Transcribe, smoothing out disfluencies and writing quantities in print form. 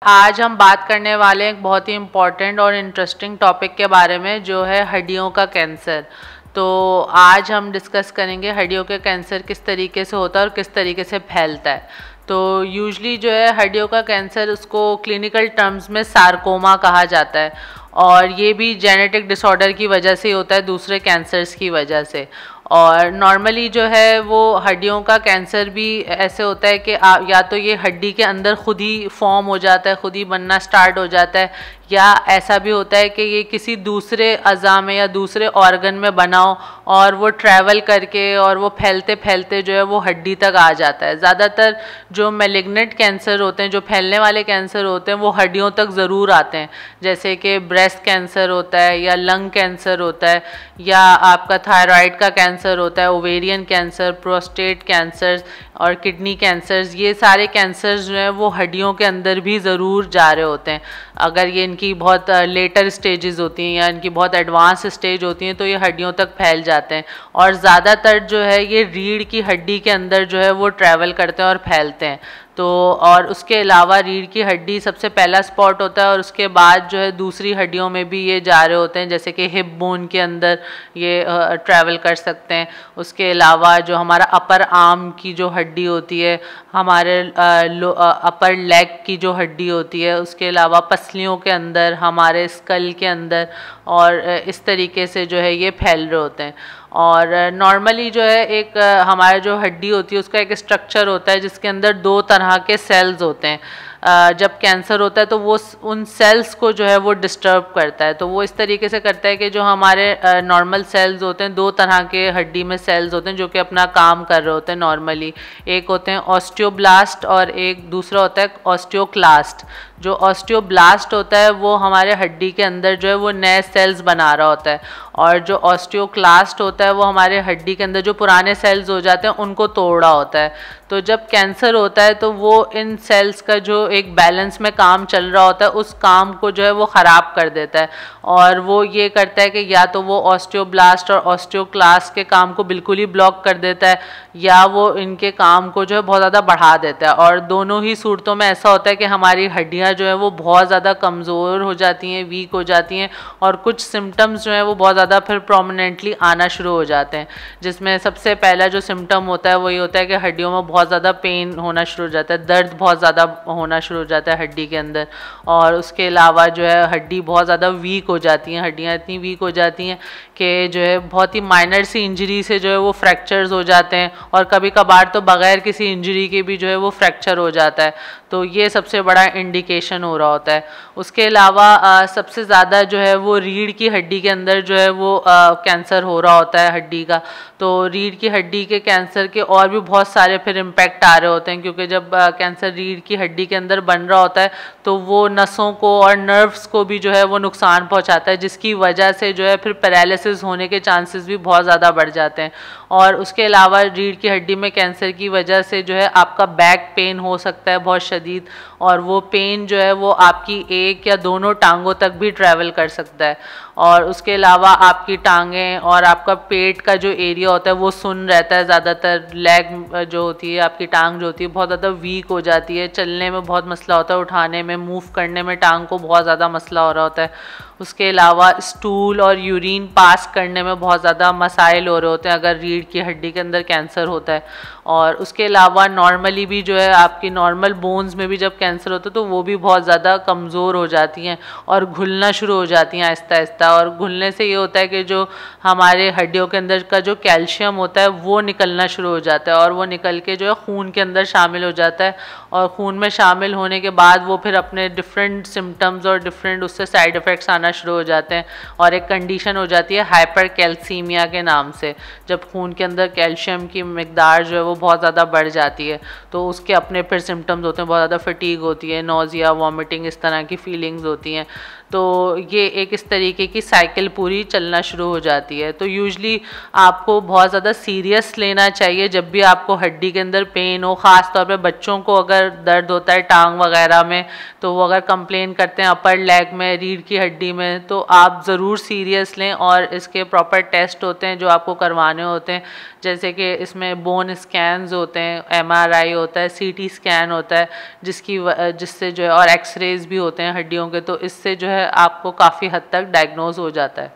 आज हम बात करने वाले हैं एक बहुत ही इम्पॉर्टेंट और इंटरेस्टिंग टॉपिक के बारे में, जो है हड्डियों का कैंसर। तो आज हम डिस्कस करेंगे हड्डियों के कैंसर किस तरीके से होता है और किस तरीके से फैलता है। तो यूजुअली जो है हड्डियों का कैंसर, उसको क्लिनिकल टर्म्स में सार्कोमा कहा जाता है, और ये भी जेनेटिक डिसऑर्डर की वजह से होता है, दूसरे कैंसर्स की वजह से। और नॉर्मली जो है वो हड्डियों का कैंसर भी ऐसे होता है कि या तो ये हड्डी के अंदर खुद ही फॉर्म हो जाता है, खुद ही बनना स्टार्ट हो जाता है, या ऐसा भी होता है कि ये किसी दूसरे अज़ा में या दूसरे ऑर्गन में बना हो और वो ट्रैवल करके और वो फैलते फैलते जो है वो हड्डी तक आ जाता है। ज़्यादातर जो मैलिग्नेंट कैंसर होते हैं, जो फैलने वाले कैंसर होते हैं, वो हड्डियों तक ज़रूर आते हैं, जैसे कि ब्रेस्ट कैंसर होता है या लंग कैंसर होता है, या आपका थायराइड का कैंसर होता है, ओवेरियन कैंसर, प्रोस्टेट कैंसर और किडनी कैंसर्स। ये सारे कैंसर्स जो हैं वो हड्डियों के अंदर भी ज़रूर जा रहे होते हैं। अगर ये इनकी बहुत लेटर स्टेजेस होती हैं या इनकी बहुत एडवांस स्टेज होती हैं तो ये हड्डियों तक फैल जाते हैं, और ज़्यादातर जो है ये रीढ़ की हड्डी के अंदर जो है वो ट्रैवल करते हैं और फैलते हैं। तो और उसके अलावा रीढ़ की हड्डी सबसे पहला स्पॉट होता है, और उसके बाद जो है दूसरी हड्डियों में भी ये जा रहे होते हैं, जैसे कि हिप बोन के अंदर ये ट्रैवल कर सकते हैं। उसके अलावा जो हमारा अपर आर्म की जो हड्डी होती है, हमारे अपर लेग की जो हड्डी होती है, उसके अलावा पसलियों के अंदर, हमारे स्कल के अंदर, और इस तरीके से जो है ये फैल रहे होते हैं। और नॉर्मली जो है एक हमारा जो हड्डी होती है उसका एक स्ट्रक्चर होता है जिसके अंदर दो तरह के सेल्स होते हैं। जब कैंसर होता है तो वो उन सेल्स को जो है वो डिस्टर्ब करता है। तो वो इस तरीके से करता है कि जो हमारे नॉर्मल सेल्स होते हैं, दो तरह के हड्डी में सेल्स होते हैं जो कि अपना काम कर रहे होते हैं नॉर्मली। एक होते हैं ऑस्टियोब्लास्ट और एक दूसरा होता है ऑस्टियोक्लास्ट। जो ऑस्टियोब्लास्ट होता है वो हमारे हड्डी के अंदर जो है वो नए सेल्स बना रहा होता है, और जो ऑस्टियोक्लास्ट होता है वो हमारे हड्डी के अंदर जो पुराने सेल्स हो जाते हैं उनको तोड़ रहा होता है। तो जब कैंसर होता है तो वो इन सेल्स का जो एक बैलेंस में काम चल रहा होता है, उस काम को जो है वो ख़राब कर देता है, और वो ये करता है कि या तो वो ऑस्टियोब्लास्ट और ऑस्टियोक्लास्ट के काम को बिल्कुल ही ब्लॉक कर देता है, या वो इनके काम को जो है बहुत ज़्यादा बढ़ा देता है। और दोनों ही सूरतों में ऐसा होता है कि हमारी हड्डियाँ जो है वो बहुत ज़्यादा कमज़ोर हो जाती हैं, वीक हो जाती हैं, और कुछ सिम्टम्स जो हैं वो बहुत ज़्यादा फिर प्रोमिनेंटली आना शुरू हो जाते हैं। जिसमें सबसे पहला जो सिम्टम होता है वो ये होता है कि हड्डियों में बहुत ज़्यादा पेन होना शुरू हो जाता है, दर्द बहुत ज़्यादा होना शुरू हो जाता है हड्डी के अंदर। और उसके अलावा जो है हड्डी बहुत ज़्यादा वीक हो जाती हैं, हड्डियाँ इतनी वीक हो जाती हैं कि जो है बहुत ही माइनर सी इंजरी से जो है वो फ्रैक्चर्स हो जाते हैं, और कभी कभार तो बग़ैर किसी इंजरी के भी जो है वो फ्रैक्चर हो जाता है। तो ये सबसे बड़ा इंडिकेशन हो रहा होता है। उसके अलावा सबसे ज़्यादा जो है वो रीढ़ की हड्डी के अंदर जो है वो कैंसर हो रहा होता है हड्डी का। तो रीढ़ की हड्डी के कैंसर के और भी बहुत सारे फिर इम्पैक्ट आ रहे होते हैं, क्योंकि जब कैंसर रीढ़ की हड्डी के अंदर बन रहा होता है तो वो नसों को और नर्व्स को भी जो है वो नुकसान पहुंचाता है, जिसकी वजह से जो है फिर पैरालिसिस होने के चांसेस भी बहुत ज़्यादा बढ़ जाते हैं। और उसके अलावा रीढ़ की हड्डी में कैंसर की वजह से जो है आपका बैक पेन हो सकता है बहुत शदीद, और वो पेन जो है वो आपकी एक या दोनों टांगों तक भी ट्रैवल कर सकता है। और उसके अलावा आपकी टांगें और आपका पेट का जो एरिया होता है वो सुन्न रहता है ज़्यादातर। लेग जो होती है, आपकी टांग जो होती है बहुत ज़्यादा वीक हो जाती है, चलने में बहुत मसला होता है, उठाने में, मूव करने में टांग को बहुत ज़्यादा मसला हो रहा होता है। उसके अलावा स्टूल और यूरिन पास करने में बहुत ज़्यादा मसाइल हो रहे होते हैं अगर रीढ़ की हड्डी के अंदर कैंसर होता है। और उसके अलावा नॉर्मली भी जो है आपकी नॉर्मल बोन्स में भी जब कैंसर होता है तो वो भी बहुत ज़्यादा कमज़ोर हो जाती हैं और घुलना शुरू हो जाती हैं आहिस्ता आहिस्ता। और घुलने से ये होता है कि जो हमारे हड्डियों के अंदर का जो कैल्शियम होता है वो निकलना शुरू हो जाता है, और वो निकल के जो है खून के अंदर शामिल हो जाता है, और खून में शामिल होने के बाद वो फिर अपने डिफरेंट सिम्टम्स और डिफरेंट उससे साइड इफ़ेक्ट्स आना शुरू हो जाते हैं, और एक कंडीशन हो जाती है हाइपर कैल्सीमिया के नाम से। जब खून के अंदर कैल्शियम की मिकदार जो है वो बहुत ज़्यादा बढ़ जाती है तो उसके अपने फिर सिम्टम्स होते हैं, बहुत ज़्यादा फटीग होती है, नोज़िया, वॉमिटिंग, इस तरह की फीलिंग्स होती हैं। तो ये एक इस तरीके की साइकिल पूरी चलना शुरू हो जाती है। तो यूजुअली आपको बहुत ज़्यादा सीरियस लेना चाहिए जब भी आपको हड्डी के अंदर पेन हो। ख़ास तौर पे बच्चों को अगर दर्द होता है टांग वगैरह में तो वो अगर कंप्लेन करते हैं अपर लेग में, रीढ़ की हड्डी में, तो आप ज़रूर सीरियस लें, और इसके प्रॉपर टेस्ट होते हैं जो आपको करवाने होते हैं, जैसे कि इसमें बोन स्कैन्स होते हैं, MRI होता है, CT स्कैन होता है, जिससे जो है, और एक्सरेज भी होते हैं हड्डियों के, तो इससे जो है आपको काफ़ी हद तक डायग्नोज हो जाता है।